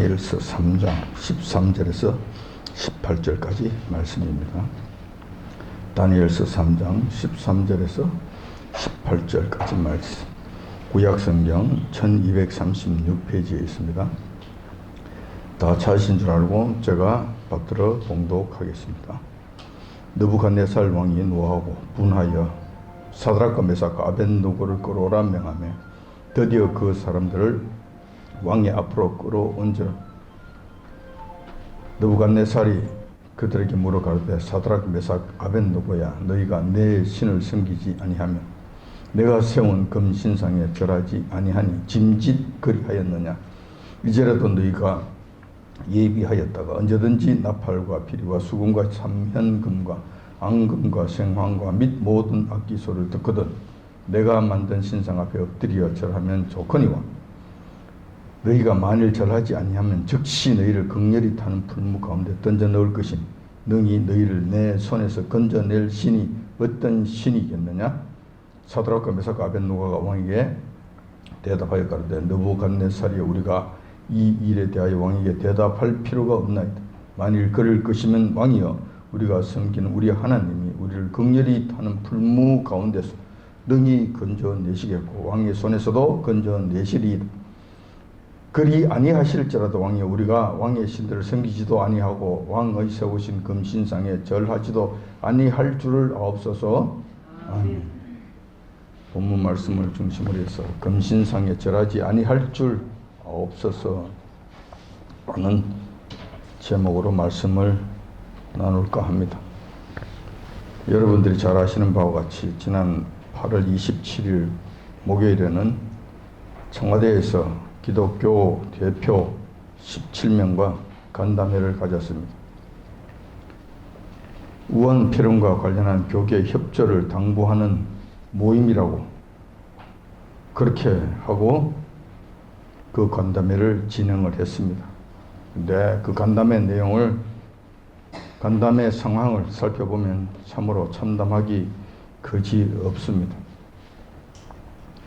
다니엘서 3장 13절에서 18절까지 말씀입니다. 다니엘서 3장 13절에서 18절까지 말씀. 구약성경 1236페이지에 있습니다. 다 찾으신 줄 알고 제가 받들어 봉독하겠습니다. 느부갓네살 왕이 노하고 분하여 사드락과 메삭과 아벳느고를 끌어오라 명하며 드디어 그 사람들을 왕의 앞으로 끌어온지라. 느부갓네살이 그들에게 물어 가로되 사드락 메삭 아벳느고야, 너희가 내 신을 섬기지 아니하며 내가 세운 금신상에 절하지 아니하니 짐짓거리하였느냐. 이제라도 너희가 예비하였다가 언제든지 나팔과 피리와 수금과 삼현금과 앙금과 생황과 및 모든 악기소를 듣거든 내가 만든 신상 앞에 엎드려 절하면 좋거니와, 너희가 만일 절하지 아니하면 즉시 너희를 극렬히 타는 풀무 가운데 던져 넣을 것이니 능히 너희를 내 손에서 건져낼 신이 어떤 신이겠느냐. 사드락과 메삭과 아벳느고가 왕에게 대답하여 가로되 느부갓네살이여, 우리가 이 일에 대하여 왕에게 대답할 필요가 없나이다. 만일 그럴 것이면 왕이여, 우리가 섬기는 우리 하나님이 우리를 극렬히 타는 풀무 가운데서 능히 건져내시겠고 왕의 손에서도 건져내시리이다. 그리 아니하실지라도 왕이여, 우리가 왕의 신들을 섬기지도 아니하고 왕의 세우신 금신상에 절하지도 아니할 줄을 아옵소서. 아멘. 본문 말씀을 중심으로 해서 금신상에 절하지 아니할 줄 아옵소서 라는 제목으로 말씀을 나눌까 합니다. 여러분들이 잘 아시는 바와 같이 지난 8월 27일 목요일에는 청와대에서 기독교 대표 17명과 간담회를 가졌습니다. 우한 폐렴과 관련한 교계 협조를 당부하는 모임이라고 그렇게 하고 그 간담회를 진행을 했습니다. 근데 그 간담회 상황을 살펴보면 참으로 참담하기 그지 없습니다.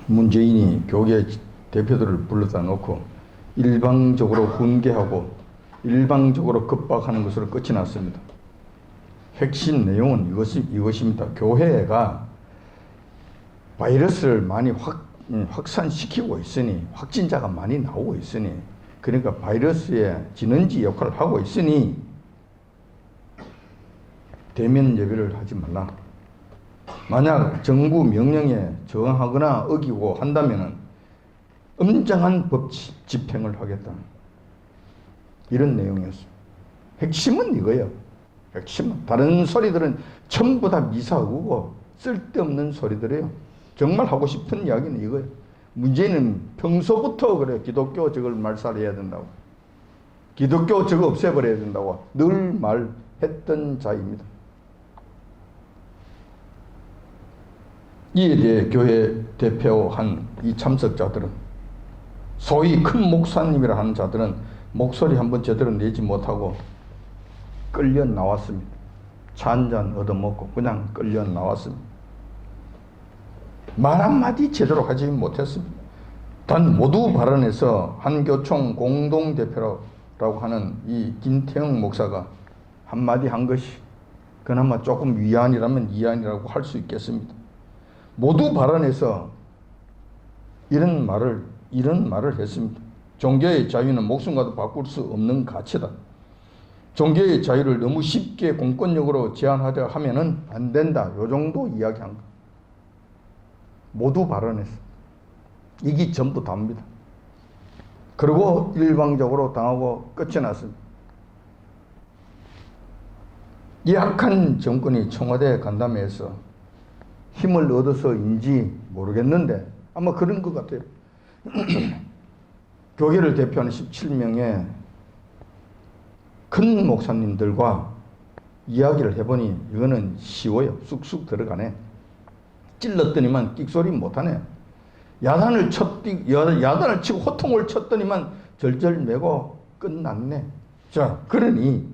문재인이 교계 대표들을 불러다 놓고 일방적으로 훈계하고 일방적으로 급박하는 것으로 끝이 났습니다. 핵심 내용은 이것입니다. 교회가 바이러스를 많이 확산시키고 있으니, 확진자가 많이 나오고 있으니, 그러니까 바이러스의 진원지 역할을 하고 있으니 대면 예배를 하지 말라. 만약 정부 명령에 저항하거나 어기고 한다면 엄정한 법 집행을 하겠다. 이런 내용이었습니다. 핵심은 이거예요. 핵심은. 다른 소리들은 전부 다 미사오고 쓸데없는 소리들이에요. 정말 하고 싶은 이야기는 이거예요. 문제는 평소부터 그래요. 기독교 저걸 말살해야 된다고, 기독교 저거 없애버려야 된다고 늘 말했던 자입니다. 이에 대해 교회 대표한 이 참석자들은, 소위 큰 목사님이라 하는 자들은 목소리 한번 제대로 내지 못하고 끌려 나왔습니다. 차 한잔 얻어먹고 그냥 끌려 나왔습니다. 말 한마디 제대로 하지 못했습니다. 단 모두 발언에서 한교총 공동대표라고 하는 이 김태형 목사가 한마디 한 것이 그나마 조금 위안이라면 이안이라고 할 수 있겠습니다. 모두 발언에서 이런 말을 했습니다. 종교의 자유는 목숨과도 바꿀 수 없는 가치다. 종교의 자유를 너무 쉽게 공권력으로 제한하려 하면은 안 된다. 요 정도 이야기한 거. 모두 발언했어. 이게 전부 다입니다. 그리고 일방적으로 당하고 끝이 났습니다. 이 악한 정권이 청와대 간담회에서 힘을 얻어서인지 모르겠는데 아마 그런 것 같아요. 교계를 대표하는 17명의 큰 목사님들과 이야기를 해보니 이거는 쉬워요. 쑥쑥 들어가네. 찔렀더니만 끽소리 못하네. 야단을 치고 호통을 쳤더니만 절절매고 끝났네. 자, 그러니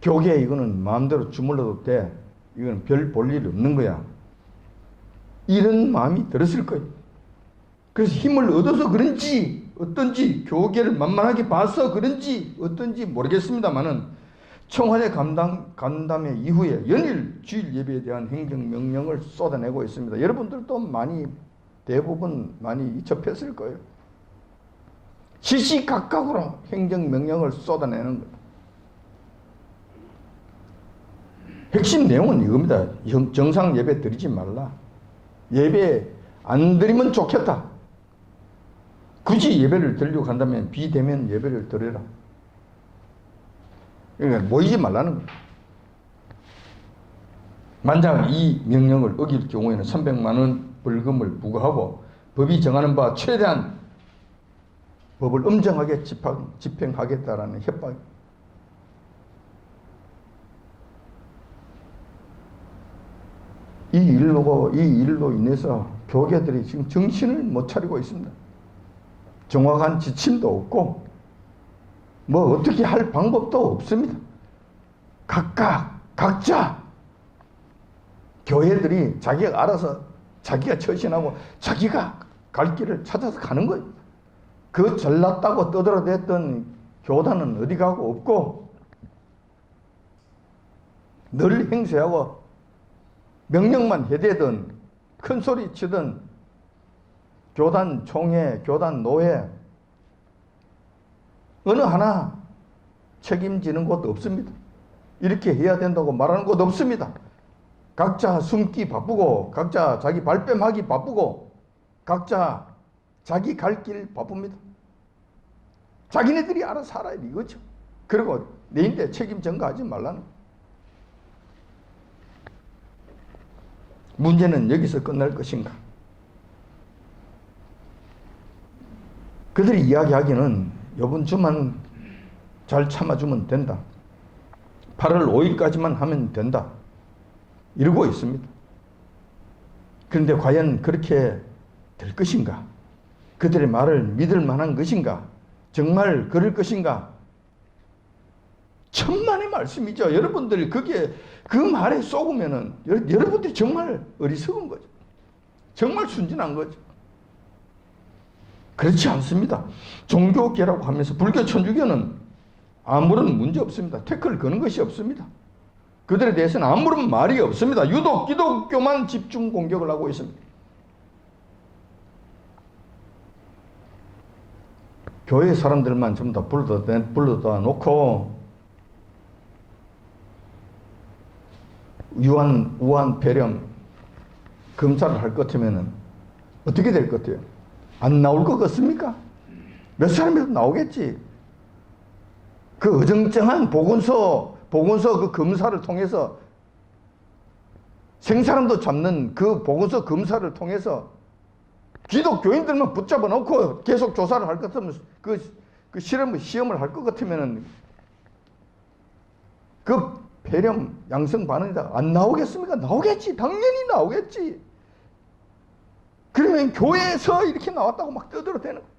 교계에 이거는 마음대로 주물러도 돼. 이건 별 볼 일 없는 거야. 이런 마음이 들었을 거예요. 그래서 힘을 얻어서 그런지 어떤지 교계를 만만하게 봐서 그런지 어떤지 모르겠습니다만은 청와대 간담회 이후에 연일 주일 예배에 대한 행정명령을 쏟아내고 있습니다. 여러분들도 대부분 많이 접했을 거예요. 시시각각으로 행정명령을 쏟아내는 거예요. 핵심 내용은 이겁니다. 정상 예배 드리지 말라. 예배 안 드리면 좋겠다. 굳이 예배를 드리려고 한다면 비대면 예배를 드려라. 그러니까 모이지 말라는 거예요. 만약 이 명령을 어길 경우에는 300만 원 벌금을 부과하고 법이 정하는 바 최대한 법을 엄정하게 집행하겠다라는 협박. 이 일로 인해서 교계들이 지금 정신을 못 차리고 있습니다. 정확한 지침도 없고 어떻게 할 방법도 없습니다. 각자 교회들이 자기가 알아서 자기가 처신하고 자기가 갈 길을 찾아서 가는 거예요. 그 잘났다고 떠들어댔던 교단은 어디 가고 없고 늘 행세하고 명령만 해대던 큰 소리 치던 교단 총회, 교단 노회 어느 하나 책임지는 곳 없습니다. 이렇게 해야 된다고 말하는 곳 없습니다. 각자 숨기 바쁘고 각자 자기 발뺌하기 바쁘고 각자 자기 갈 길 바쁩니다. 자기네들이 알아서 살아야 이거죠. 그리고 내인데 책임 전가하지 말라는 거예요. 문제는 여기서 끝날 것인가? 그들이 이야기하기는 이번 주만 잘 참아주면 된다. 8월 5일까지만 하면 된다. 이러고 있습니다. 그런데 과연 그렇게 될 것인가? 그들의 말을 믿을 만한 것인가? 정말 그럴 것인가? 천만의 말씀이죠. 여러분들이 그 말에 속으면은 여러분들이 정말 어리석은 거죠. 정말 순진한 거죠. 그렇지 않습니다. 종교계라고 하면서 불교 천주교는 아무런 문제 없습니다. 태클을 거는 것이 없습니다. 그들에 대해서는 아무런 말이 없습니다. 유독 기독교만 집중 공격을 하고 있습니다. 교회 사람들만 전부 다 불러다 놓고 우한 폐렴 검사를 할 것 같으면 어떻게 될 것 같아요? 안 나올 것 같습니까? 몇 사람이라도 나오겠지. 그 어정쩡한 보건소 그 검사를 통해서 생사람도 잡는 그 보건소 검사를 통해서 기독교인들만 붙잡아 놓고 계속 조사를 할 것 같으면 그 시험을 할 것 같으면 그 폐렴 양성 반응이다 안 나오겠습니까? 나오겠지. 당연히 나오겠지. 그러면 교회에서 이렇게 나왔다고 막 떠들어대는 거예요.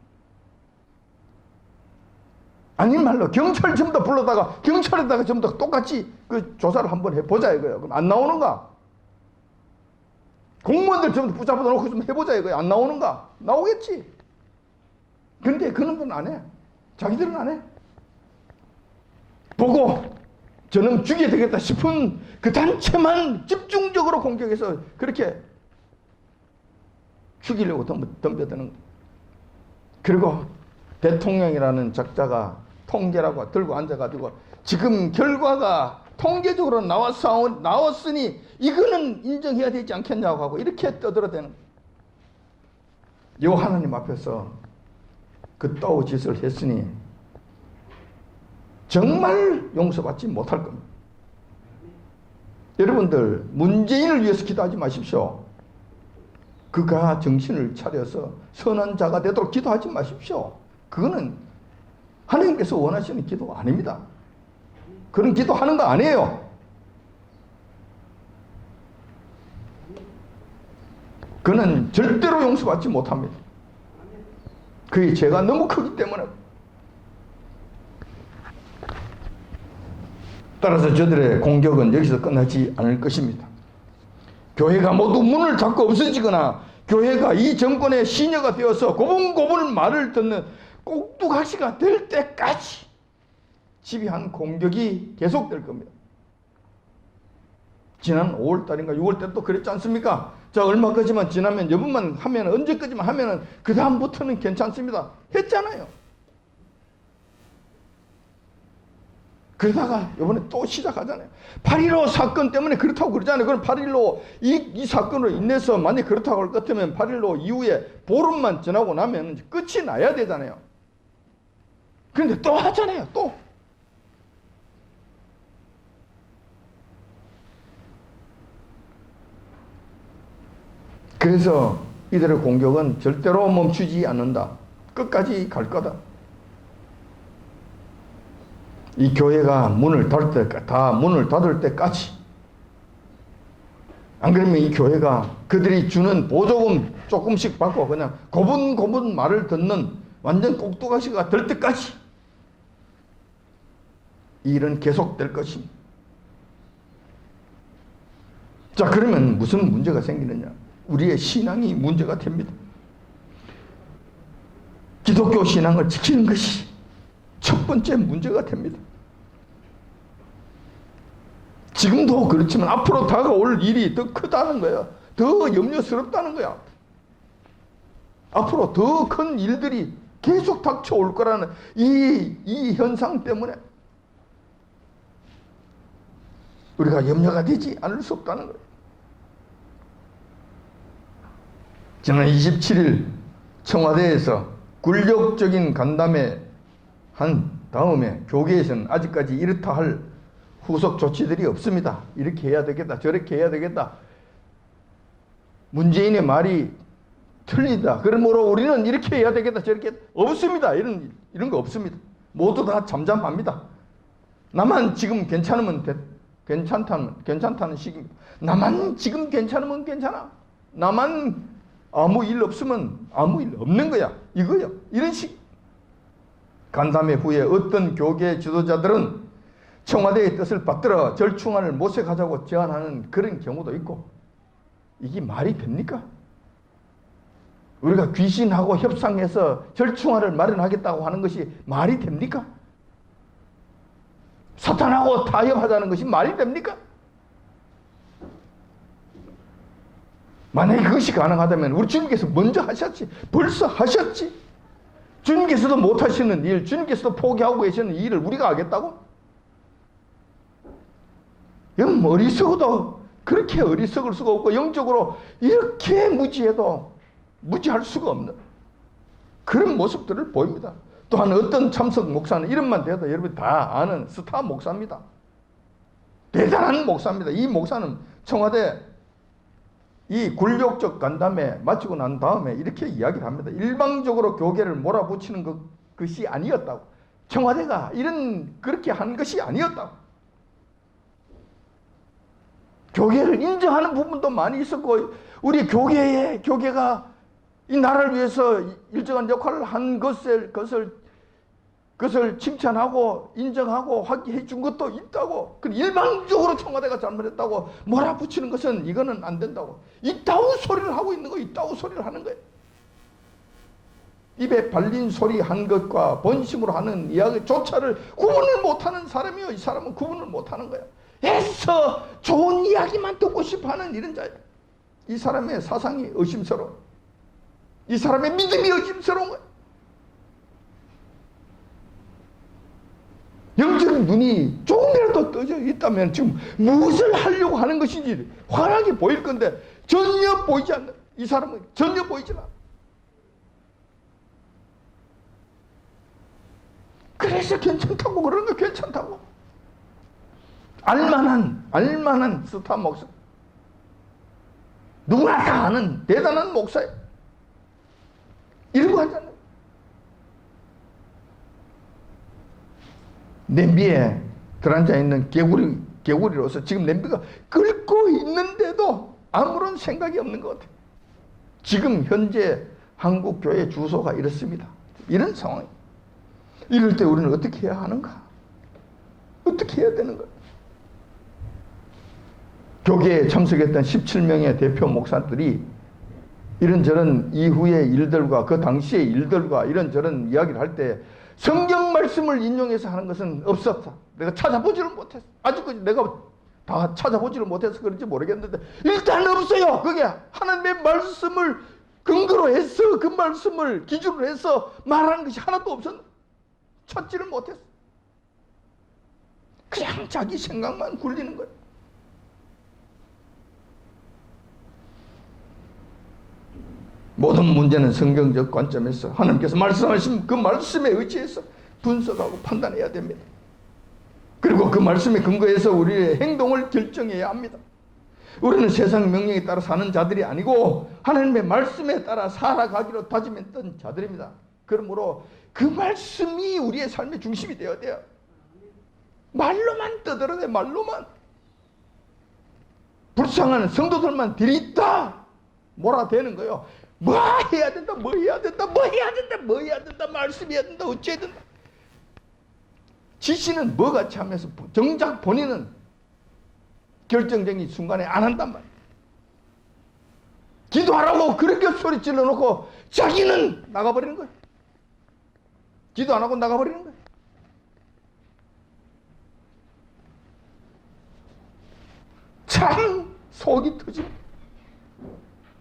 아닌 말로 경찰 전부 다 불러다가 경찰에다가 전부 다 똑같이 그 조사를 한번 해보자 이거예요. 그럼 안 나오는가? 공무원들 전부 다 붙잡아 놓고 좀 해보자 이거예요. 안 나오는가? 나오겠지. 근데 그 놈들은 안 해. 자기들은 안 해. 보고 저는 죽여야 되겠다 싶은 그 단체만 집중적으로 공격해서 그렇게 죽이려고 덤벼드는 거예요. 그리고 대통령이라는 작자가 통계라고 들고 앉아가지고 지금 결과가 통계적으로 나왔으니 이거는 인정해야 되지 않겠냐고 하고 이렇게 떠들어대는 요 하나님 앞에서 그따위 짓을 했으니 정말 용서받지 못할 겁니다. 여러분들 문재인을 위해서 기도하지 마십시오. 그가 정신을 차려서 선한 자가 되도록 기도하지 마십시오. 그거는 하나님께서 원하시는 기도가 아닙니다. 그런 기도하는 거 아니에요. 그는 절대로 용서받지 못합니다. 그의 죄가 너무 크기 때문에. 따라서 저들의 공격은 여기서 끝나지 않을 것입니다. 교회가 모두 문을 닫고 없어지거나 교회가 이 정권의 시녀가 되어서 고분고분 말을 듣는 꼭두각시가 될 때까지 집요한 공격이 계속될 겁니다. 지난 5월달인가 6월달 또 그랬지 않습니까? 자, 얼마까지만 지나면 여분만 하면 언제까지만 하면은 그 다음부터는 괜찮습니다 했잖아요. 그러다가 이번에 또 시작하잖아요. 8.15 사건 때문에 그렇다고 그러잖아요. 그럼 8.15 이 사건으로 인해서 만약 그렇다고 할 것 같으면 8.15 이후에 보름만 지나고 나면 끝이 나야 되잖아요. 그런데 또 하잖아요. 또. 그래서 이들의 공격은 절대로 멈추지 않는다. 끝까지 갈 거다. 이 교회가 문을 닫을 때까지. 안 그러면 이 교회가 그들이 주는 보조금 조금씩 받고 그냥 고분고분 말을 듣는 완전 꼭두각시가 될 때까지 이 일은 계속될 것입니다. 자, 그러면 무슨 문제가 생기느냐? 우리의 신앙이 문제가 됩니다. 기독교 신앙을 지키는 것이 첫 번째 문제가 됩니다. 지금도 그렇지만 앞으로 다가올 일이 더 크다는 거야. 더 염려스럽다는 거야. 앞으로 더 큰 일들이 계속 닥쳐올 거라는 이 현상 때문에 우리가 염려가 되지 않을 수 없다는 거예요. 지난 27일 청와대에서 굴욕적인 간담회 한 다음에 교계에서는 아직까지 이렇다 할 후속 조치들이 없습니다. 이렇게 해야 되겠다. 저렇게 해야 되겠다. 문재인의 말이 틀리다. 그러므로 우리는 이렇게 해야 되겠다. 저렇게 없습니다. 이런 거 없습니다. 모두 다 잠잠합니다. 나만 지금 괜찮으면 괜찮다는 식입니다. 나만 지금 괜찮으면 괜찮아. 나만 아무 일 없으면 아무 일 없는 거야. 이거요. 이런 식. 간담회 후에 어떤 교계 지도자들은 청와대의 뜻을 받들어 절충안을 모색하자고 제안하는 그런 경우도 있고, 이게 말이 됩니까? 우리가 귀신하고 협상해서 절충안을 마련하겠다고 하는 것이 말이 됩니까? 사탄하고 타협하자는 것이 말이 됩니까? 만약에 그것이 가능하다면 우리 주님께서 먼저 하셨지. 벌써 하셨지. 주님께서도 못하시는 일, 주님께서도 포기하고 계시는 일을 우리가 하겠다고? 이건 어리석어도 그렇게 어리석을 수가 없고, 영적으로 이렇게 무지해도 무지할 수가 없는 그런 모습들을 보입니다. 또한 어떤 참석 목사는 이름만 대도 여러분이 다 아는 스타 목사입니다. 대단한 목사입니다. 이 목사는 청와대 이 굴욕적 간담회 마치고 난 다음에 이렇게 이야기를 합니다. 일방적으로 교계를 몰아붙이는 것이 아니었다고. 청와대가 그렇게 한 것이 아니었다고. 교계를 인정하는 부분도 많이 있었고, 우리 교계가 이 나라를 위해서 일정한 역할을 한 것을 칭찬하고 인정하고 확인해 준 것도 있다고. 일방적으로 청와대가 잘못했다고 몰아붙이는 것은 이거는 안 된다고. 이따구 소리를 하고 있는 거예요. 이따구 소리를 하는 거예요. 입에 발린 소리 한 것과 본심으로 하는 이야기조차를 구분을 못하는 사람이요. 이 사람은 구분을 못하는 거예요. 애써 좋은 이야기만 듣고 싶어하는 이런 자예요. 이 사람의 사상이 의심스러워. 이 사람의 믿음이 의심스러운 거예요. 영적 눈이 조금이라도 떠져 있다면 지금 무엇을 하려고 하는 것인지 환하게 보일 건데 전혀 보이지 않는 이 사람은 전혀 보이지 않아. 그래서 괜찮다고 그러는 거 괜찮다고. 알만한 스타 목사. 누구나 다 아는 대단한 목사예요. 이러고 하잖아요. 냄비에 들어앉아 있는 개구리로서 지금 냄비가 끓고 있는데도 아무런 생각이 없는 것 같아요. 지금 현재 한국 교회 주소가 이렇습니다. 이런 상황이에요. 이럴 때 우리는 어떻게 해야 하는가? 어떻게 해야 되는 거예요? 교계에 참석했던 17명의 대표 목사들이 이런저런 이후의 일들과 그 당시의 일들과 이런저런 이야기를 할 때 성경 말씀을 인용해서 하는 것은 없었다. 내가 찾아보지를 못했어. 아직까지 내가 다 찾아보지를 못해서 그런지 모르겠는데 일단 없어요. 그게 하나님의 말씀을 근거로 해서 그 말씀을 기준으로 해서 말하는 것이 하나도 없었는데 찾지를 못했어. 그냥 자기 생각만 굴리는 거예요. 모든 문제는 성경적 관점에서 하나님께서 말씀하신 그 말씀에 의지해서 분석하고 판단해야 됩니다. 그리고 그 말씀에 근거해서 우리의 행동을 결정해야 합니다. 우리는 세상 명령에 따라 사는 자들이 아니고 하나님의 말씀에 따라 살아가기로 다짐했던 자들입니다. 그러므로 그 말씀이 우리의 삶의 중심이 되어야 돼요. 말로만 떠들어대, 말로만. 불쌍한 성도들만 들이있다 몰아대는 거예요. 뭐 해야 된다, 뭐 해야 된다, 뭐 해야 된다, 뭐 해야 된다, 말씀해야 된다, 어째야 된다. 지시는 뭐같이 하면서 정작 본인은 결정적인 순간에 안 한단 말이에요. 기도하라고 그렇게 소리 질러놓고 자기는 나가버리는 거예요. 기도 안 하고 나가버리는 거예요. 참 속이 터집니다.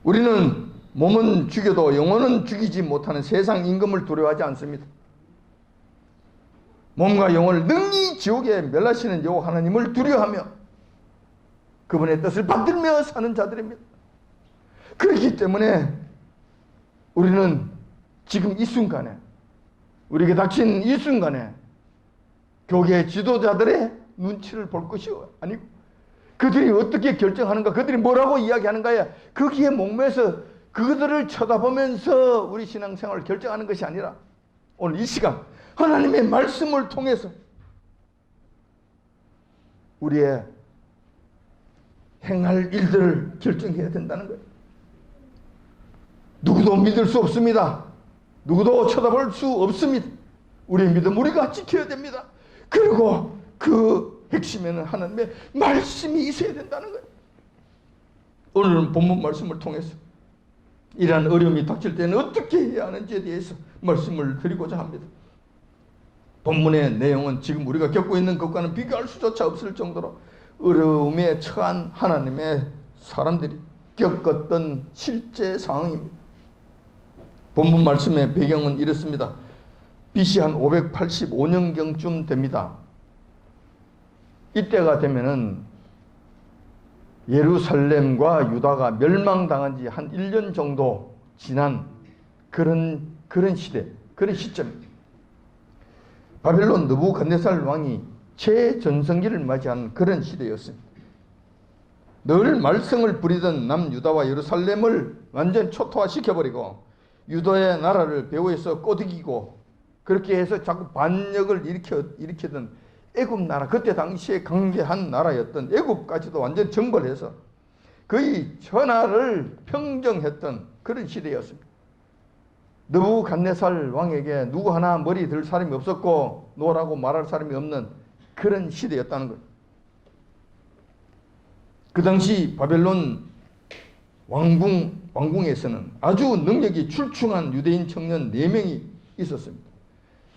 우리는 몸은 죽여도 영혼은 죽이지 못하는 세상 임금을 두려워하지 않습니다. 몸과 영혼을 능히 지옥에 멸하시는 여호와 하나님을 두려워하며 그분의 뜻을 받들며 사는 자들입니다. 그렇기 때문에 우리는 지금 이 순간에, 우리에게 닥친 이 순간에 교계 지도자들의 눈치를 볼 것이 아니고 그들이 어떻게 결정하는가, 그들이 뭐라고 이야기하는가에 거기에 목매서 그들을 쳐다보면서 우리 신앙생활을 결정하는 것이 아니라 오늘 이 시간 하나님의 말씀을 통해서 우리의 행할 일들을 결정해야 된다는 거예요. 누구도 믿을 수 없습니다. 누구도 쳐다볼 수 없습니다. 우리의 믿음 우리가 지켜야 됩니다. 그리고 그 핵심에는 하나님의 말씀이 있어야 된다는 거예요. 오늘은 본문 말씀을 통해서 이러한 어려움이 닥칠 때는 어떻게 해야 하는지에 대해서 말씀을 드리고자 합니다. 본문의 내용은 지금 우리가 겪고 있는 것과는 비교할 수조차 없을 정도로 어려움에 처한 하나님의 사람들이 겪었던 실제 상황입니다. 본문 말씀의 배경은 이렇습니다. BC 한 585년경쯤 됩니다. 이때가 되면은 예루살렘과 유다가 멸망당한 지 한 1년 정도 지난 그런 시대, 그런 시점입니다. 바벨론 느부갓네살 왕이 최전성기를 맞이한 그런 시대였습니다. 늘 말썽을 부리던 남유다와 예루살렘을 완전 초토화시켜버리고 유다의 나라를 배후에서 꼬드기고 그렇게 해서 자꾸 반역을 일으키던 애굽 나라, 그때 당시에 강대한 나라였던 애굽까지도 완전 정벌해서 거의 전하를 평정했던 그런 시대였습니다. 느부갓네살 왕에게 누구 하나 머리 들 사람이 없었고 노라고 말할 사람이 없는 그런 시대였다는 거예요. 그 당시 바벨론 왕궁에서는 아주 능력이 출중한 유대인 청년 4명이 있었습니다.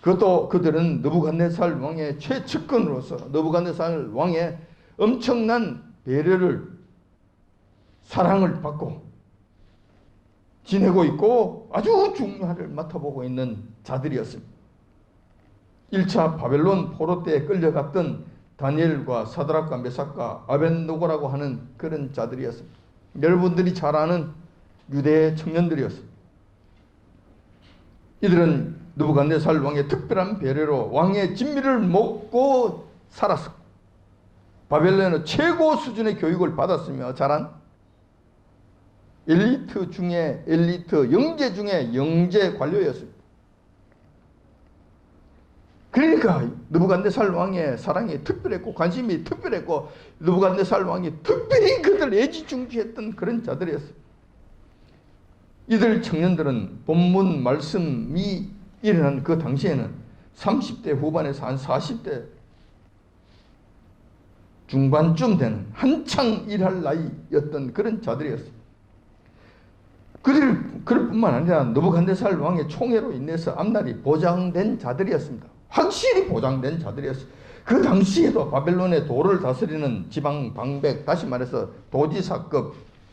그것도 그들은 느부갓네살 왕의 최측근으로서 느부갓네살 왕의 엄청난 배려를, 사랑을 받고 지내고 있고 아주 중요한 일을 맡아보고 있는 자들이었습니다. 1차 바벨론 포로 때에 끌려갔던 다니엘과 사드락과 메삭과 아벤노고라고 하는 그런 자들이었습니다. 여러분들이 잘 아는 유대 청년들이었습니다. 이들은 느부갓네살 왕의 특별한 배려로 왕의 진미를 먹고 살았습니다. 바벨론의 최고 수준의 교육을 받았으며 자란 엘리트 중에 엘리트, 영재 중에 영재 관료였습니다. 그러니까 느부갓네살 왕의 사랑이 특별했고 관심이 특별했고 느부갓네살 왕이 특별히 그들 애지중지했던 그런 자들이었어요. 이들 청년들은 본문 말씀이 일어난 그 당시에는 30대 후반에서 한 40대 중반쯤 되는 한창 일할 나이였던 그런 자들이었어요. 그럴 뿐만 아니라 느부갓네살 왕의 총애로 인해서 앞날이 보장된 자들이었습니다. 확실히 보장된 자들이었어요. 그 당시에도 바벨론의 도를 다스리는 지방 방백, 다시 말해서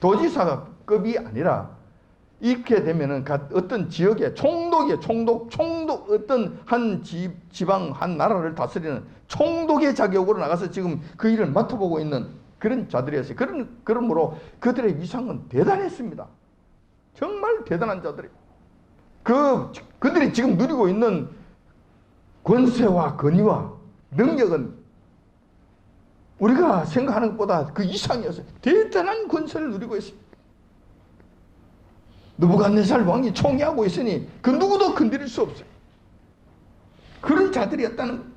도지사급이 아니라 이렇게 되면은 어떤 지역의 총독 어떤 한 지방 한 나라를 다스리는 총독의 자격으로 나가서 지금 그 일을 맡아보고 있는 그런 자들이었어요. 그러므로 그들의 위상은 대단했습니다. 정말 대단한 자들이. 그들이 지금 누리고 있는 권세와 권위와 능력은 우리가 생각하는 것보다 그 이상이었어요. 대단한 권세를 누리고 있습니다. 느부갓네살 왕이 총애하고 있으니 그 누구도 건드릴 수 없어요. 그런 자들이었다는 거예요.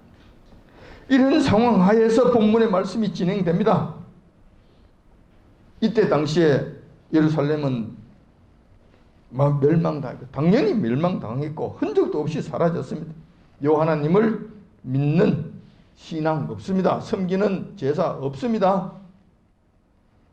이런 상황 하에서 본문의 말씀이 진행됩니다. 이때 당시에 예루살렘은 멸망당했고, 당연히 멸망당했고 흔적도 없이 사라졌습니다. 하나님을 믿는 신앙 없습니다. 섬기는 제사 없습니다.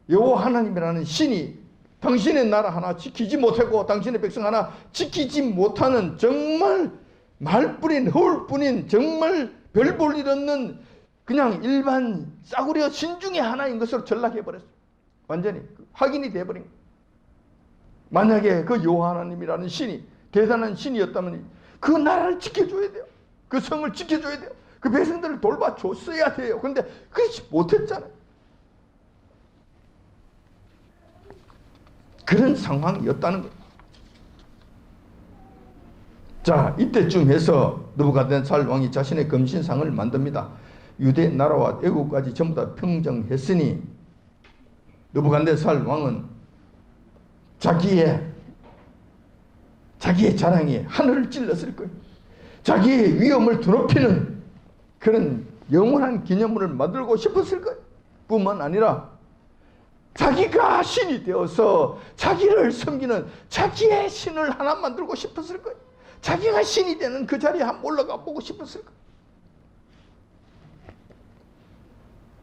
하나님이라는 신이 당신의 나라 하나 지키지 못하고 당신의 백성 하나 지키지 못하는 정말 말뿐인 허울뿐인 정말 별 볼 일 없는 그냥 일반 싸구려 신 중에 하나인 것으로 전락해버렸어요. 완전히 확인이 돼버린 거예요. 만약에 그 하나님이라는 신이 대단한 신이었다면 그 나라를 지켜줘야 돼요. 그 성을 지켜줘야 돼요. 그 백성들을 돌봐줬어야 돼요. 그런데 그렇지 못했잖아요. 그런 상황이었다는 거예요. 자, 이때쯤 해서 느부갓네살 왕이 자신의 금신상을 만듭니다. 유대 나라와 애국까지 전부 다 평정했으니 느부갓네살 왕은 자기의 자랑에 하늘을 찔렀을 거예요. 자기의 위엄을 드높이는 그런 영원한 기념물을 만들고 싶었을 거예요. 뿐만 아니라 자기가 신이 되어서 자기를 섬기는 자기의 신을 하나 만들고 싶었을 거예요. 자기가 신이 되는 그 자리에 한번 올라가 보고 싶었을 거예요.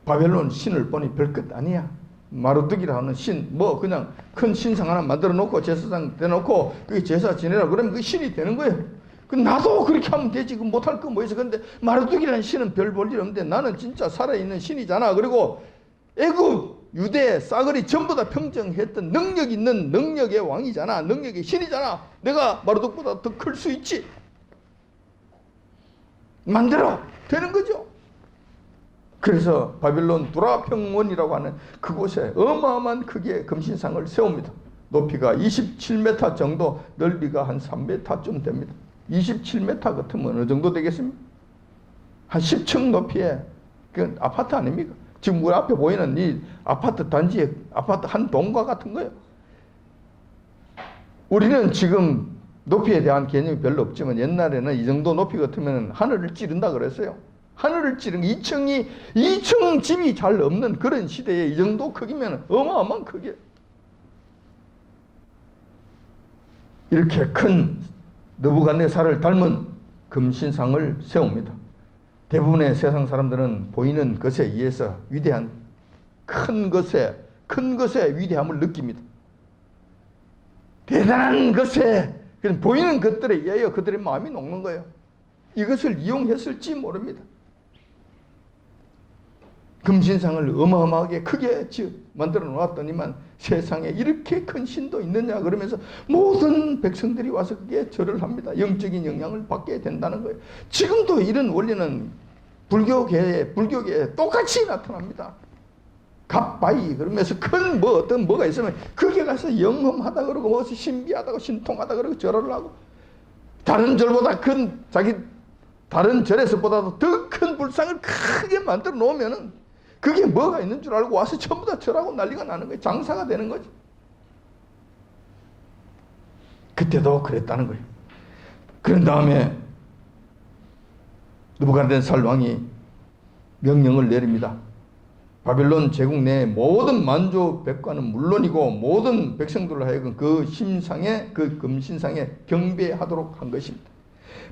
바벨론 신을 보니 별것 아니야. 마르둑이라는 신, 그냥 큰 신상 하나 만들어 놓고 제사장 대놓고 그 제사 지내라 그러면 그 신이 되는 거예요. 나도 그렇게 하면 되지. 못할 거 뭐 있어. 근데 마르둑이라는 신은 별 볼 일 없는데 나는 진짜 살아있는 신이잖아. 그리고 애굽, 유대, 싸그리 전부 다 평정했던 능력 있는 능력의 왕이잖아. 능력의 신이잖아. 내가 마르둑보다 더 클 수 있지. 만들어. 되는 거죠. 그래서 바벨론 두라평원이라고 하는 그곳에 어마어마한 크기의 금신상을 세웁니다. 높이가 27m 정도, 넓이가 한 3m쯤 됩니다. 27m 같으면 어느 정도 되겠습니까? 한 10층 높이의 그 아파트 아닙니까? 지금 우리 앞에 보이는 이 아파트 단지의 아파트 한 동과 같은 거예요. 우리는 지금 높이에 대한 개념이 별로 없지만 옛날에는 이 정도 높이 같으면 하늘을 찌른다 그랬어요. 하늘을 찌른 2층 집이 잘 없는 그런 시대에 이 정도 크기면 어마어마한 크기예요. 이렇게 큰 느부갓네살을 닮은 금신상을 세웁니다. 대부분의 세상 사람들은 보이는 것에 의해서 위대한 큰 것의 위대함을 느낍니다. 대단한 것에 보이는 것들에 의하여 그들의 마음이 녹는 거예요. 이것을 이용했을지 모릅니다. 금신상을 어마어마하게 크게 만들어 놓았더니만 세상에 이렇게 큰 신도 있느냐 그러면서 모든 백성들이 와서 그게 절을 합니다. 영적인 영향을 받게 된다는 거예요. 지금도 이런 원리는 불교계에 똑같이 나타납니다. 갑바이 그러면서 큰 어떤 뭐가 있으면 그게 가서 영험하다 그러고 무엇이 신비하다고 신통하다 그러고 절을 하고 다른 절보다 큰 다른 절에서보다도 더 큰 불상을 크게 만들어 놓으면은 그게 뭐가 있는 줄 알고 와서 전부 다 절하고 난리가 나는 거예요. 장사가 되는 거지. 그때도 그랬다는 거예요. 그런 다음에 느부갓네살 왕이 명령을 내립니다. 바벨론 제국 내의 모든 만주 백관은 물론이고 모든 백성들로 하여금 그 금신상에 경배하도록 한 것입니다.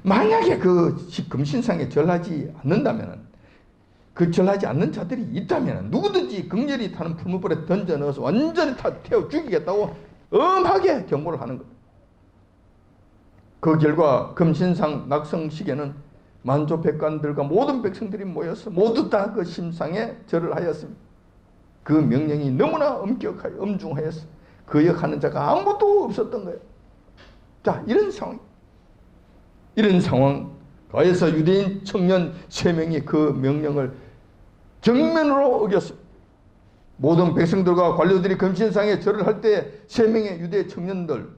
만약에 그 금신상에 절하지 않는다면 절하지 않는 자들이 있다면 누구든지 극렬히 타는 풀무불에 던져 넣어서 완전히 태워 죽이겠다고 엄하게 경고를 하는 것. 그 결과 금신상 낙성식에는 만조백관들과 모든 백성들이 모여서 모두 다 그 심상에 절을 하였습니다. 그 명령이 너무나 엄격하여 엄중하였어. 거역하는 자가 아무도 없었던 거예요. 자, 이런 상황. 이런 상황에서 유대인 청년 3명이 그 명령을 정면으로 어겼습니다. 모든 백성들과 관료들이 금신상에 절을 할 때 3명의 유대 청년들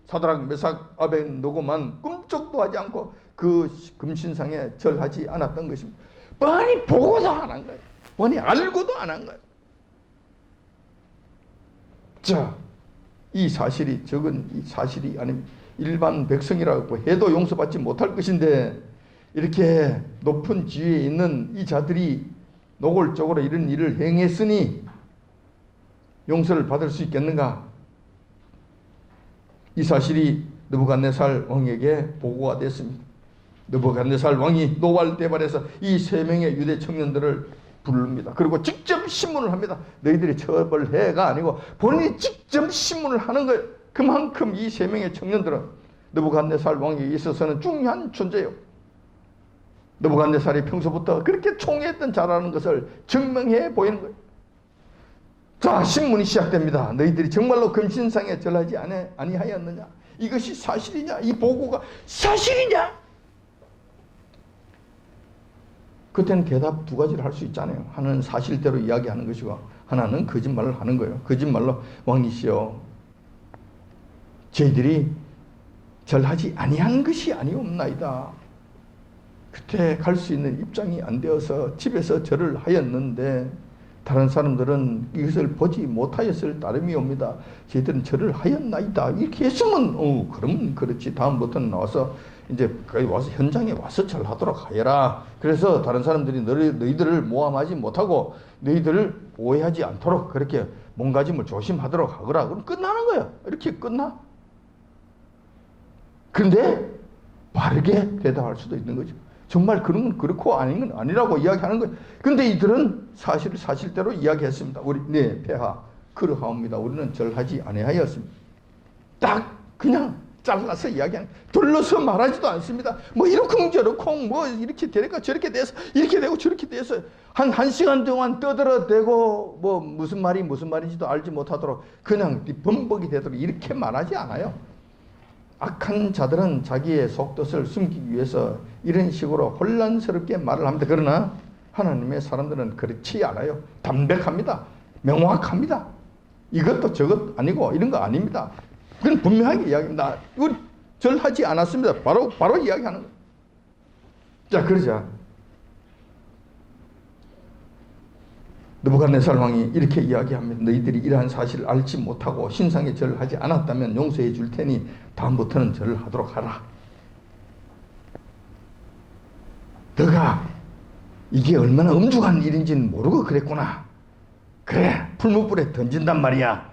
사드락, 메삭, 아벤노고만 꿈쩍도 하지 않고 그 금신상에 절하지 않았던 것입니다. 뻔히 보고도 안 한 거예요. 뻔히 알고도 안 한 거예요. 자, 이 사실이 적은 이 사실이 아닙니다. 일반 백성이라고 해도 용서받지 못할 것인데 이렇게 높은 지위에 있는 이 자들이 노골적으로 이런 일을 행했으니 용서를 받을 수 있겠는가? 이 사실이 느부갓네살 왕에게 보고가 됐습니다. 느부갓네살 왕이 노발대발해서 이 3명의 유대 청년들을 부릅니다. 그리고 직접 신문을 합니다. 너희들이 처벌해가 아니고 본인이 직접 신문을 하는 거예요. 그만큼 이 3명의 청년들은 느부갓네살 왕에게 있어서는 중요한 존재예요. 느부갓네살이 평소부터 그렇게 총애했던 자라는 것을 증명해 보이는 거예요. 자, 신문이 시작됩니다. 너희들이 정말로 금신상에 절하지 아니하였느냐? 이것이 사실이냐? 이 보고가 사실이냐? 그때는 대답 2가지를 할 수 있잖아요. 하나는 사실대로 이야기하는 것이고 하나는 거짓말을 하는 거예요. 거짓말로 왕이시여, 저희들이 절하지 아니한 것이 아니옵나이다. 그때 갈 수 있는 입장이 안 되어서 집에서 절을 하였는데 다른 사람들은 이것을 보지 못하였을 따름이 옵니다. 저희들은 절을 하였나이다. 이렇게 했으면 그러면 그렇지. 다음부터는 나와서 이제 거기 와서 현장에 와서 절하도록 하여라. 그래서 다른 사람들이 너희들을 모함하지 못하고 너희들을 오해하지 않도록 그렇게 몸가짐을 조심하도록 하거라. 그럼 끝나는 거야. 이렇게 끝나. 그런데 바르게 대답할 수도 있는 거죠. 정말 그런 건 그렇고 아닌 건 아니라고 이야기하는 거예요. 그런데 이들은 사실대로 이야기했습니다. 우리 폐하 그러하옵니다. 우리는 절하지 아니하였습니다. 딱 그냥 잘라서 이야기하는, 둘러서 말하지도 않습니다. 뭐 이렇쿵 저렇쿵 뭐 이렇게 되니까 저렇게 돼서 이렇게 되고 저렇게 돼서 한 시간 동안 떠들어대고 뭐 무슨 말인지도 알지 못하도록 그냥 범벅이 되도록 이렇게 말하지 않아요. 악한 자들은 자기의 속뜻을 숨기기 위해서 이런 식으로 혼란스럽게 말을 합니다. 그러나 하나님의 사람들은 그렇지 않아요. 담백합니다. 명확합니다. 이것도 저것 아니고 이런 거 아닙니다. 그건 분명하게 이야기합니다. 우리 절하지 않았습니다. 바로 이야기하는 거예요. 자, 그러자 느부갓네살 왕이 이렇게 이야기합니다. 너희들이 이러한 사실을 알지 못하고 신상에 절을 하지 않았다면 용서해 줄 테니 다음부터는 절을 하도록 하라. 너가 이게 얼마나 엄중한 일인지는 모르고 그랬구나. 그래, 풀무불에 던진단 말이야.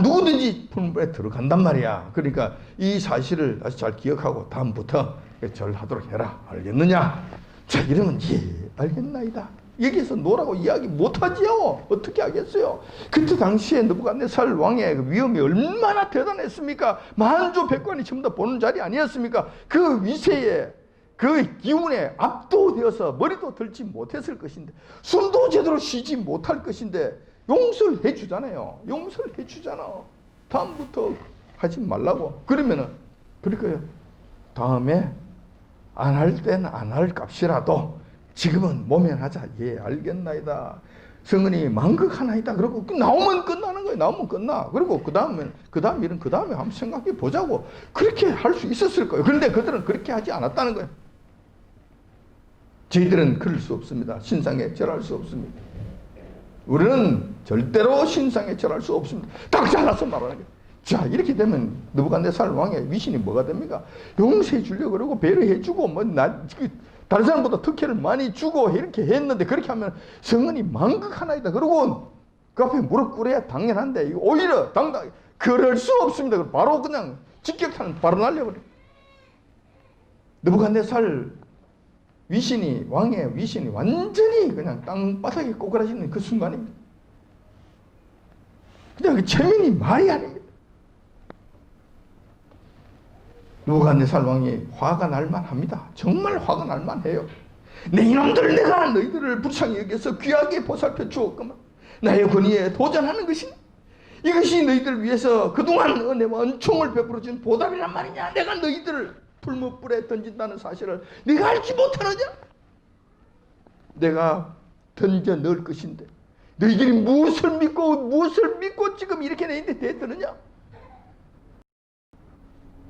누구든지 풀무불에 들어간단 말이야. 그러니까 이 사실을 다시 잘 기억하고 다음부터 절하도록 해라. 알겠느냐? 자, 이러면 알겠나이다. 여기서 노라고 이야기 못하지요. 어떻게 하겠어요? 그때 당시에 느부갓네살 왕의 위엄이 얼마나 대단했습니까? 만조백관이 전부 다 보는 자리 아니었습니까? 그 위세에 그 기운에 압도되어서 머리도 들지 못했을 것인데 숨도 제대로 쉬지 못할 것인데 용서를 해주잖아요. 용서를 해주잖아. 다음부터 하지 말라고. 그러면은 그럴 거예요. 다음에 안 할 땐 안 할 값이라도 지금은 모면하자. 알겠나이다. 성은이 만극하나이다. 그러고 나오면 끝나는 거예요. 나오면 끝나. 그리고 그 다음 일은 그 다음에 한번 생각해 보자고. 그렇게 할 수 있었을 거예요. 그런데 그들은 그렇게 하지 않았다는 거예요. 저희들은 그럴 수 없습니다. 신상에 절할 수 없습니다. 우리는 절대로 신상에 절할 수 없습니다. 딱 잘라서 말하는 거예요. 자, 이렇게 되면 느부갓네살 왕의 위신이 뭐가 됩니까? 용서해 주려고 그러고 배려해 주고 다른 사람보다 특혜를 많이 주고 이렇게 했는데 그렇게 하면 성은이 만극하나이다. 그러고 그 앞에 무릎 꿇어야 당연한데 오히려 당당하게 그럴 수 없습니다. 바로 그냥 직격탄 바로 날려버려. 느부갓네살 왕의 위신이 완전히 그냥 땅바닥에 꼬그라지는 그 순간입니다. 그냥 그 체면이 말이 아닙니다. 느부갓네살 왕이 화가 날만 합니다. 정말 화가 날만 해요. 내 이놈들, 내가 너희들을 불쌍히 여겨서 귀하게 보살펴 주었구만. 나의 권위에 도전하는 것이, 이것이 너희들을 위해서 그동안 은혜와 은총을 베풀어준 보답이란 말이냐. 내가 너희들을 풀무불에 던진다는 사실을 네가 알지 못하느냐. 내가 던져 넣을 것인데 너희들이 무엇을 믿고 지금 이렇게 너희들이 대드느냐.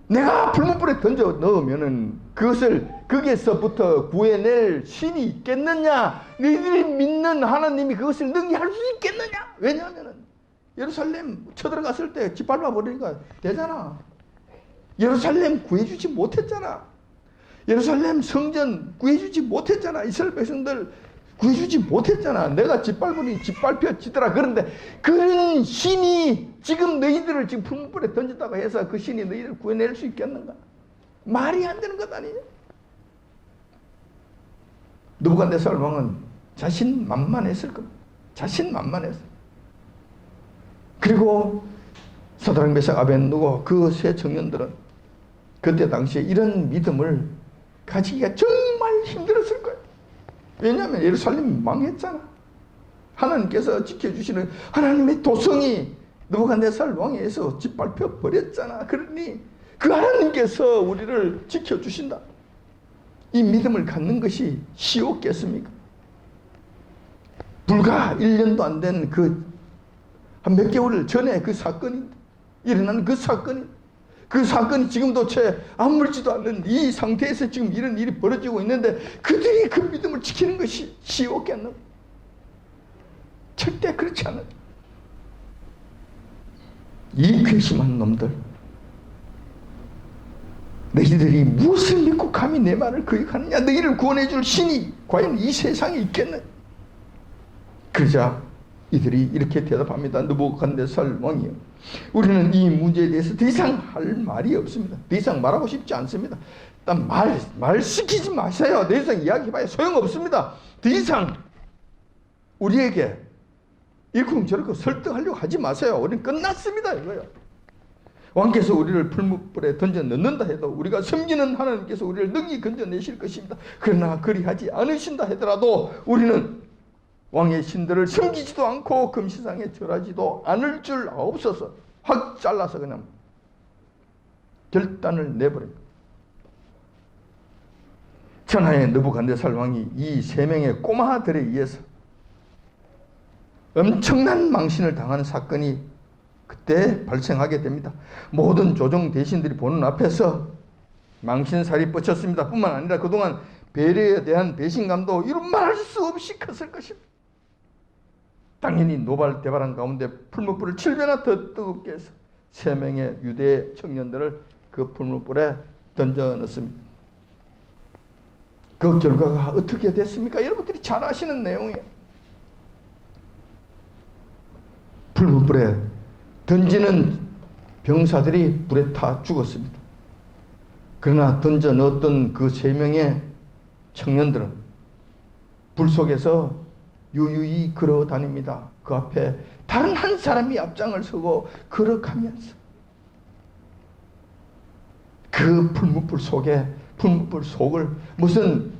내가 풀무불에 던져 넣으면은 그것을 거기에서부터 구해낼 신이 있겠느냐? 너희들이 믿는 하나님이 그것을 능히 할 수 있겠느냐? 왜냐하면은 예루살렘 쳐들어갔을 때 짓밟아 버리니까 되잖아. 예루살렘 구해주지 못했잖아. 예루살렘 성전 구해주지 못했잖아. 이스라엘 백성들 구해주지 못했잖아. 내가 짓밟으니 짓밟혀지더라. 그런데 그런 신이 지금 너희들을 지금 풀무불에 던졌다고 해서 그 신이 너희들을 구해낼 수 있겠는가? 말이 안 되는 것 아니냐? 느부갓네살 왕은 자신만만했을 겁니다. 자신만만했어. 그리고 사드락, 메삭, 아벳느고 그 세 청년들은 그때 당시에 이런 믿음을 가지기가 정말 힘들었을 거예요. 왜냐하면 예루살렘이 망했잖아. 하나님께서 지켜주시는 하나님의 도성이 느부갓네살 왕에서 짓밟혀 버렸잖아. 그러니 그 하나님께서 우리를 지켜주신다. 이 믿음을 갖는 것이 쉬웠겠습니까? 불과 1년도 안 된 한 몇 개월 전에 그 사건이 일어난 그 사건이 지금도 채 아물지도 않는 이 상태에서 지금 이런 일이 벌어지고 있는데 그들이 그 믿음을 지키는 것이 쉬웠겠나? 절대 그렇지 않아요. 이 괘씸한 놈들, 너희들이 무엇을 믿고 감히 내 말을 거역하느냐? 너희를 구원해 줄 신이 과연 이 세상에 있겠느냐? 그러자 이들이 이렇게 대답합니다. 느부갓네살 왕이요, 우리는 이 문제에 대해서 더 이상 할 말이 없습니다. 더 이상 말하고 싶지 않습니다. 일단 말 시키지 마세요. 더 이상 이야기해봐야 소용없습니다. 더 이상 우리에게 이쿵저쿵 설득하려고 하지 마세요. 우리는 끝났습니다. 이거요. 왕께서 우리를 풀무불에 던져 넣는다 해도 우리가 섬기는 하나님께서 우리를 능히 건져내실 것입니다. 그러나 그리하지 않으신다 하더라도 우리는 왕의 신들을 섬기지도 않고 금시상에 절하지도 않을 줄 아옵소서. 확 잘라서 그냥 결단을 내버립니다. 천하의 느부갓네살 왕이 이 세 명의 꼬마들에 의해서 엄청난 망신을 당하는 사건이 그때 발생하게 됩니다. 모든 조정 대신들이 보는 앞에서 망신살이 뻗쳤습니다. 뿐만 아니라 그동안 배려에 대한 배신감도 이런 말할 수 없이 컸을 것입니다. 당연히 노발대발한 가운데 풀무불을 7배나 더 뜨겁게 해서 3명의 유대 청년들을 그 풀무불에 던져 넣습니다. 그 결과가 어떻게 됐습니까? 여러분들이 잘 아시는 내용이에요. 풀무불에 던지는 병사들이 불에 타 죽었습니다. 그러나 던져 넣었던 그 3명의 청년들은 불 속에서 유유히 걸어 다닙니다. 그 앞에 다른 한 사람이 앞장을 서고 걸어가면서 그 풀무불 속을 무슨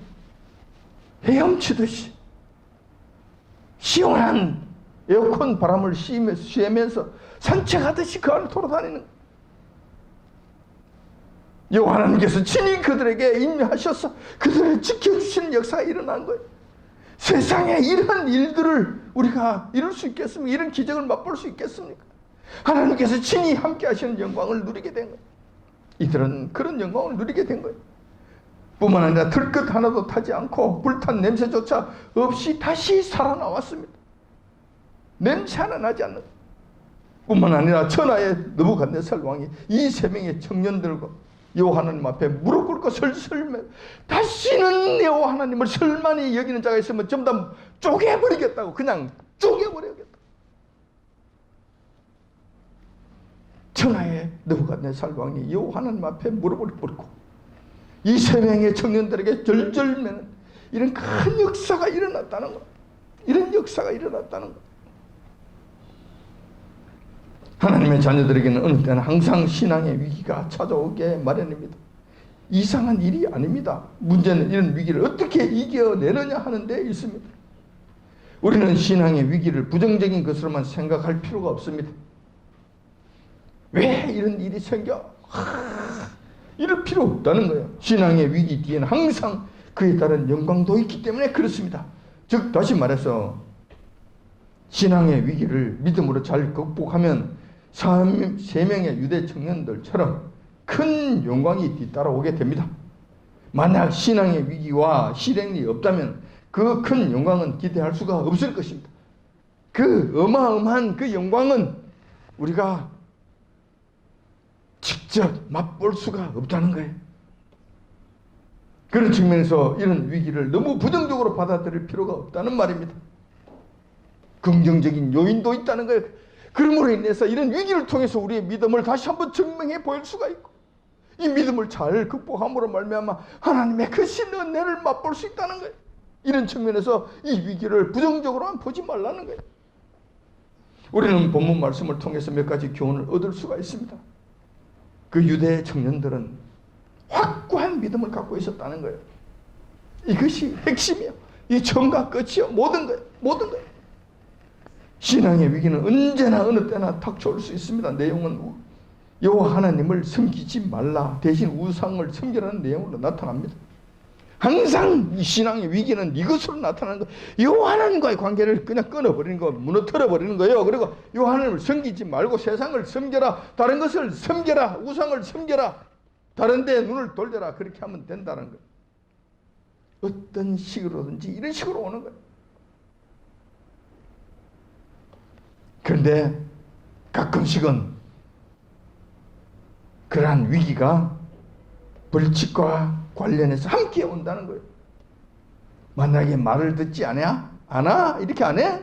헤엄치듯이 시원한 에어컨 바람을 쐬면서 산책하듯이 그 안을 돌아다니는, 여호와 하나님께서 친히 그들에게 임하셔서 그들을 지켜주시는 역사가 일어난 거예요. 세상에 이런 일들을 우리가 이룰 수 있겠습니까? 이런 기적을 맛볼 수 있겠습니까? 하나님께서 친히 함께 하시는 영광을 누리게 된 거예요. 이들은 그런 영광을 누리게 된 거예요. 뿐만 아니라 들끝 하나도 타지 않고 불탄 냄새조차 없이 다시 살아나왔습니다. 냄새 하나 나지 않는, 뿐만 아니라 천하의 느부갓네살 왕이 이 3명의 청년들과 여호와 하나님 앞에 무릎 꿇고 설설매, 다시는 여호와 하나님을 설만히 여기는 자가 있으면 전부 다 쪼개버리겠다고, 그냥 쪼개버리겠다. 천하의 느부갓네살 왕이 여호와 하나님 앞에 무릎을 꿇고 이 3명의 청년들에게 절절매는 이런 큰 역사가 일어났다는 것, 이런 역사가 일어났다는 것. 하나님의 자녀들에게는 어느 때나 항상 신앙의 위기가 찾아오게 마련입니다. 이상한 일이 아닙니다. 문제는 이런 위기를 어떻게 이겨내느냐 하는 데 있습니다. 우리는 신앙의 위기를 부정적인 것으로만 생각할 필요가 없습니다. 왜 이런 일이 생겨? 이럴 필요 없다는 거예요. 신앙의 위기 뒤에는 항상 그에 따른 영광도 있기 때문에 그렇습니다. 즉 다시 말해서 신앙의 위기를 믿음으로 잘 극복하면 세 명의 유대 청년들처럼 큰 영광이 뒤따라오게 됩니다. 만약 신앙의 위기와 실행이 없다면 그 큰 영광은 기대할 수가 없을 것입니다. 그 어마어마한 그 영광은 우리가 직접 맛볼 수가 없다는 거예요. 그런 측면에서 이런 위기를 너무 부정적으로 받아들일 필요가 없다는 말입니다. 긍정적인 요인도 있다는 거예요. 그러므로 인해서 이런 위기를 통해서 우리의 믿음을 다시 한번 증명해 보일 수가 있고, 이 믿음을 잘 극복함으로 말미암아 하나님의 그 신 은혜를 맛볼 수 있다는 거예요. 이런 측면에서 이 위기를 부정적으로만 보지 말라는 거예요. 우리는 본문 말씀을 통해서 몇 가지 교훈을 얻을 수가 있습니다. 그 유대 청년들은 확고한 믿음을 갖고 있었다는 거예요. 이것이 핵심이에요. 이 처음과 끝이요. 모든 거예요. 모든 거예요. 신앙의 위기는 언제나 어느 때나 닥쳐올 수 있습니다. 내용은 여호와 하나님을 섬기지 말라, 대신 우상을 섬기라는 내용으로 나타납니다. 항상 이 신앙의 위기는 이것으로 나타나는 거예요. 여호와 하나님과의 관계를 그냥 끊어버리는 거, 무너뜨려 버리는 거예요. 그리고 여호와 하나님을 섬기지 말고 세상을 섬겨라, 다른 것을 섬겨라, 우상을 섬겨라, 다른 데 눈을 돌려라, 그렇게 하면 된다는 거예요. 어떤 식으로든지 이런 식으로 오는 거예요. 그런데 가끔씩은 그러한 위기가 벌칙과 관련해서 함께 온다는 거예요. 만약에 말을 듣지 않아? 이렇게 안 해?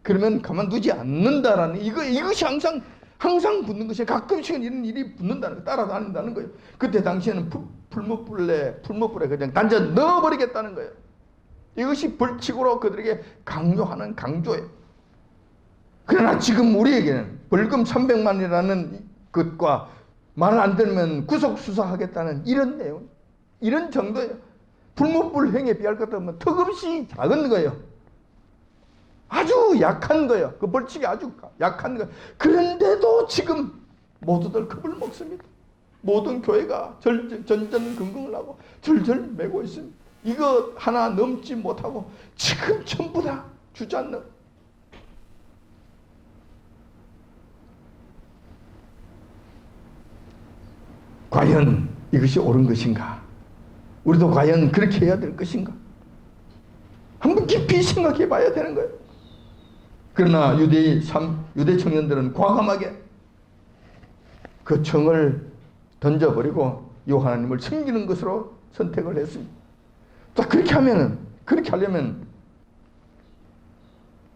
그러면 가만두지 않는다라는, 이것이 항상 붙는 것이, 가끔씩은 이런 일이 붙는다는 거예요. 따라다닌다는 거예요. 그때 당시에는 풀무불에 그냥 단자 넣어버리겠다는 거예요. 이것이 벌칙으로 그들에게 강요하는 강조예요. 그러나 지금 우리에게는 벌금 300만이라는 것과 말 안 들으면 구속수사하겠다는 이런 내용, 이런 정도예요. 불무불행에 비할 것 같으면 턱없이 작은 거예요. 아주 약한 거예요. 그 벌칙이 아주 약한 거예요. 그런데도 지금 모두들 겁을 먹습니다. 모든 교회가 전전긍긍을 하고 절절 매고 있습니다. 이거 하나 넘지 못하고 지금 전부 다 주저앉는. 과연 이것이 옳은 것인가? 우리도 과연 그렇게 해야 될 것인가? 한번 깊이 생각해 봐야 되는 거예요. 그러나 유대 청년들은 과감하게 그 청을 던져버리고 여호와 하나님을 섬기는 것으로 선택을 했습니다. 자, 그렇게 하려면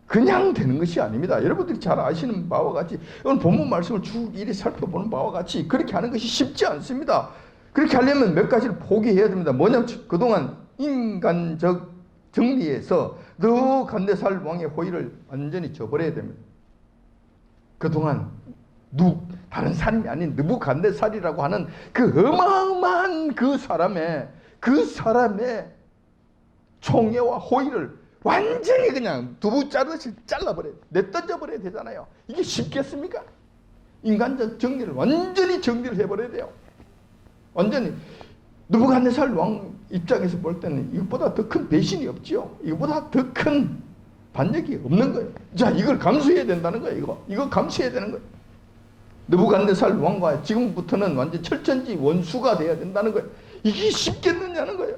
그냥 되는 것이 아닙니다. 여러분들이 잘 아시는 바와 같이, 오늘 본문 말씀을 쭉 이리 살펴보는 바와 같이 그렇게 하는 것이 쉽지 않습니다. 그렇게 하려면 몇 가지를 포기해야 됩니다. 뭐냐면 그동안 인간적 정리에서 느부갓네살 왕의 호의를 완전히 저버려야 됩니다. 그동안 다른 사람이 아닌 느부갓네살이라고 하는 그 어마어마한 그 사람의 총애와 호의를 완전히 그냥 두부 자르듯이 잘라버려야 돼. 내던져버려야 되잖아요. 이게 쉽겠습니까? 인간적 정리를 완전히 정리를 해버려야 돼요. 완전히. 느부갓네살 왕 입장에서 볼 때는 이것보다 더 큰 배신이 없지요. 이것보다 더 큰 반역이 없는 거예요. 자, 이걸 감수해야 된다는 거예요. 이거 감수해야 되는 거예요. 느부갓네살 왕과 지금부터는 완전 철천지 원수가 돼야 된다는 거예요. 이게 쉽겠느냐는 거예요.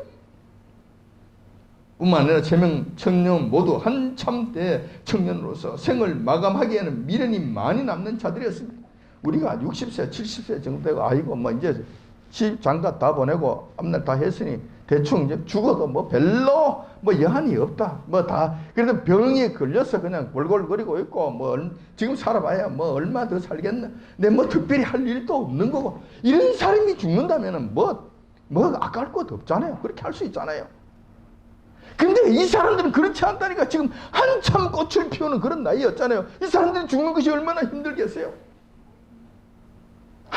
뿐만 아니라 청년 모두 한참 때 청년으로서 생을 마감하기에는 미련이 많이 남는 자들이었습니다. 우리가 60세, 70세 정도 되고, 아이고, 이제 장가 다 보내고, 앞날 다 했으니, 대충 이제 죽어도 별로 여한이 없다. 그래도 병에 걸려서 그냥 골골거리고 있고, 지금 살아봐야 얼마 더 살겠나. 근데 특별히 할 일도 없는 거고, 이런 사람이 죽는다면은 아까울 것도 없잖아요. 그렇게 할 수 있잖아요. 근데 이 사람들은 그렇지 않다니까. 지금 한참 꽃을 피우는 그런 나이였잖아요. 이 사람들이 죽는 것이 얼마나 힘들겠어요.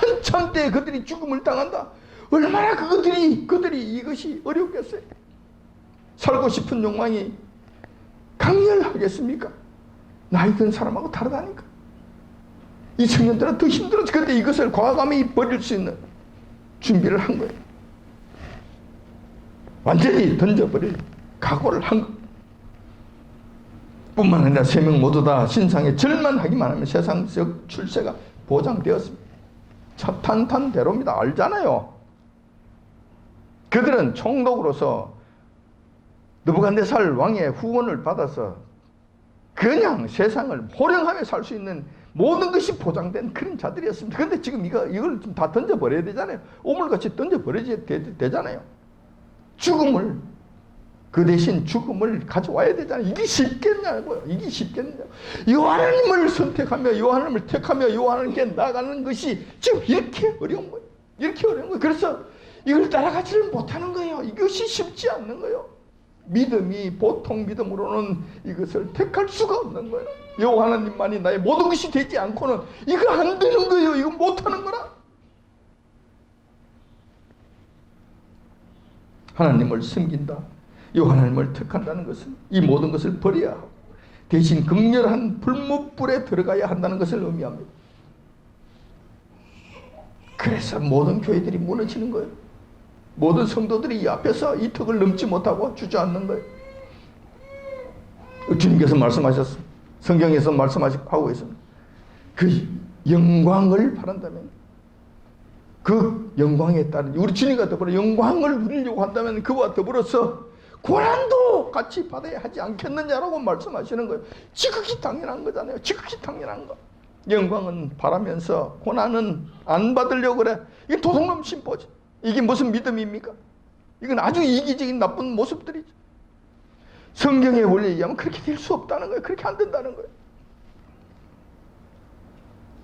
한참 때 그들이 죽음을 당한다. 얼마나 그들이 이것이 어렵겠어요. 살고 싶은 욕망이 강렬하겠습니까? 나이 든 사람하고 다르다니까. 이 청년들은 더 힘들었지. 근데 이것을 과감히 버릴 수 있는 준비를 한 거예요. 완전히 던져버릴 각오를 한 것. 뿐만 아니라 세 명 모두 다 신상에 절만하기만 하면 세상적 출세가 보장되었습니다. 찬탄대로입니다. 알잖아요. 그들은 총독으로서 느부갓네살 왕의 후원을 받아서 그냥 세상을 호령하며 살 수 있는 모든 것이 보장된 그런 자들이었습니다. 그런데 지금 이걸 좀 다 던져버려야 되잖아요. 오물같이 던져버려야 되잖아요. 죽음을, 그 대신 죽음을 가져와야 되잖아요. 이게 쉽겠냐고요. 이게 쉽겠냐고. 요 하나님을 선택하며 요 하나님을 택하며 요 하나님께 나가는 것이 지금 이렇게 어려운 거예요. 이렇게 어려운 거예요. 그래서 이걸 따라가지를 못하는 거예요. 이것이 쉽지 않는 거예요. 믿음이 보통 믿음으로는 이것을 택할 수가 없는 거예요. 요 하나님만이 나의 모든 것이 되지 않고는 이거 안 되는 거예요. 이거 못하는 거라. 하나님을 섬긴다. 요 하나님을 택한다는 것은 이 모든 것을 버려야 하고 대신 극렬한 불못불에 들어가야 한다는 것을 의미합니다. 그래서 모든 교회들이 무너지는 거예요. 모든 성도들이 이 앞에서 이 턱을 넘지 못하고 주저앉는 거예요. 주님께서 말씀하셨습니다. 성경에서 말씀하고 있습니다. 그 영광을 바란다면, 그 영광에 따른 우리 주님과 더불어 영광을 누리려고 한다면 그와 더불어서 고난도 같이 받아야 하지 않겠느냐라고 말씀하시는 거예요. 지극히 당연한 거잖아요. 지극히 당연한 거. 영광은 바라면서 고난은 안 받으려고 그래. 이게 도둑놈 심보지. 이게 무슨 믿음입니까? 이건 아주 이기적인 나쁜 모습들이죠. 성경의 원리에 의하면 그렇게 될 수 없다는 거예요. 그렇게 안 된다는 거예요.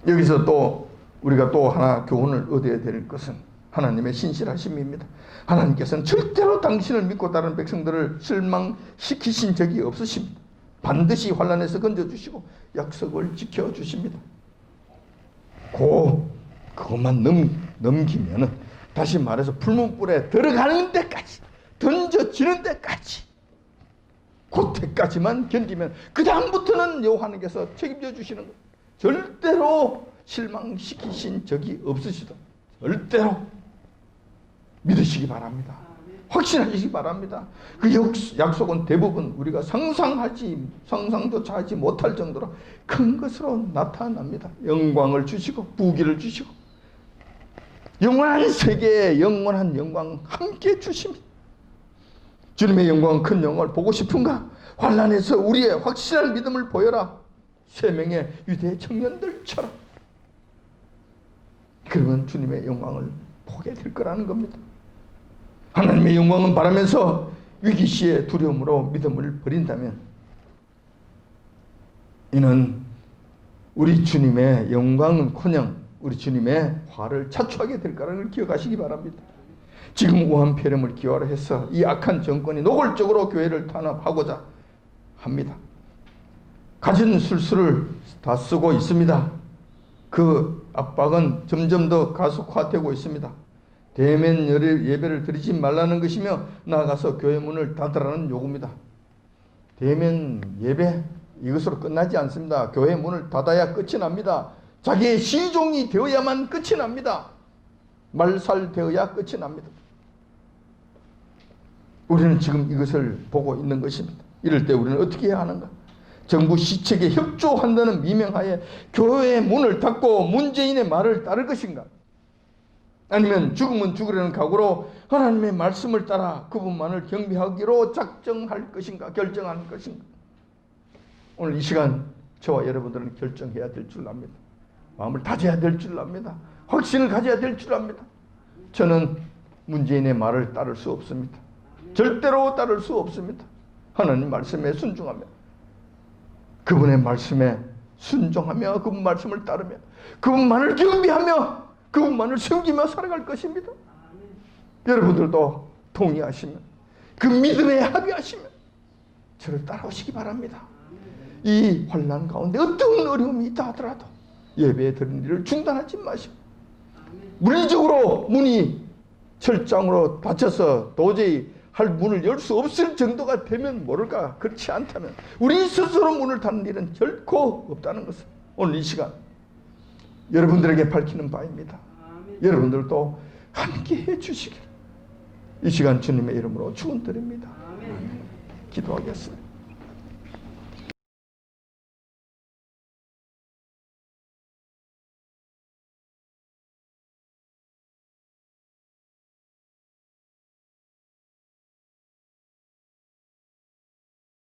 여기서 또 우리가 또 하나 교훈을 얻어야 될 것은 하나님의 신실하심입니다. 하나님께서는 절대로 당신을 믿고 따르는 백성들을 실망시키신 적이 없으십니다. 반드시 환난에서 건져주시고 약속을 지켜주십니다. 그것만 넘기면은 다시 말해서 풀문불에 들어가는 데까지, 던져지는 데까지, 그때까지만 견디면 그 다음부터는 여호와께서 책임져 주시는 거예요. 절대로 실망시키신 적이 없으시다. 절대로 믿으시기 바랍니다. 확신하시기 바랍니다. 그 약속은 대부분 우리가 상상조차 하지 못할 정도로 큰 것으로 나타납니다. 영광을 주시고 부귀를 주시고 영원한 세계에 영원한 영광 함께 주십니다. 주님의 영광, 큰 영광을 보고 싶은가? 환난에서 우리의 확실한 믿음을 보여라. 세 명의 유대 청년들처럼. 그러면 주님의 영광을 보게 될 거라는 겁니다. 하나님의 영광은 바라면서 위기시에 두려움으로 믿음을 버린다면 이는 우리 주님의 영광은커녕 우리 주님의 화를 자초하게 될 거라는 걸 기억하시기 바랍니다. 지금 우한폐렴을 기화로 해서 이 악한 정권이 노골적으로 교회를 탄압하고자 합니다. 가진 술수를 다 쓰고 있습니다. 그 압박은 점점 더 가속화되고 있습니다. 대면 예배를 드리지 말라는 것이며 나아가서 교회 문을 닫으라는 요구입니다. 대면 예배 이것으로 끝나지 않습니다. 교회 문을 닫아야 끝이 납니다. 자기의 시종이 되어야만 끝이 납니다. 말살되어야 끝이 납니다. 우리는 지금 이것을 보고 있는 것입니다. 이럴 때 우리는 어떻게 해야 하는가? 정부 시책에 협조한다는 미명하에 교회의 문을 닫고 문재인의 말을 따를 것인가? 아니면 죽으면 죽으려는 각오로 하나님의 말씀을 따라 그분만을 경배하기로 결정할 것인가? 오늘 이 시간 저와 여러분들은 결정해야 될 줄 압니다. 마음을 다져야 될 줄 압니다. 확신을 가져야 될 줄 압니다. 저는 문재인의 말을 따를 수 없습니다. 절대로 따를 수 없습니다. 하나님 말씀에 순종하며 그분의 말씀에 순종하며 그분 말씀을 따르며 그분만을 경배하며 그분만을 섬기며 살아갈 것입니다. 여러분들도 동의하시면 그 믿음에 합의하시면 저를 따라오시기 바랍니다. 이 환난 가운데 어떤 어려움이 있다 하더라도 예배에 드리는 일을 중단하지 마시고 물리적으로 문이 철장으로 닫혀서 도저히 할 문을 열 수 없을 정도가 되면 모를까. 그렇지 않다면 우리 스스로 문을 닫는 일은 결코 없다는 것을 오늘 이 시간 여러분들에게 밝히는 바입니다. 여러분들도 함께 해주시기를 이 시간 주님의 이름으로 축원드립니다. 기도하겠습니다.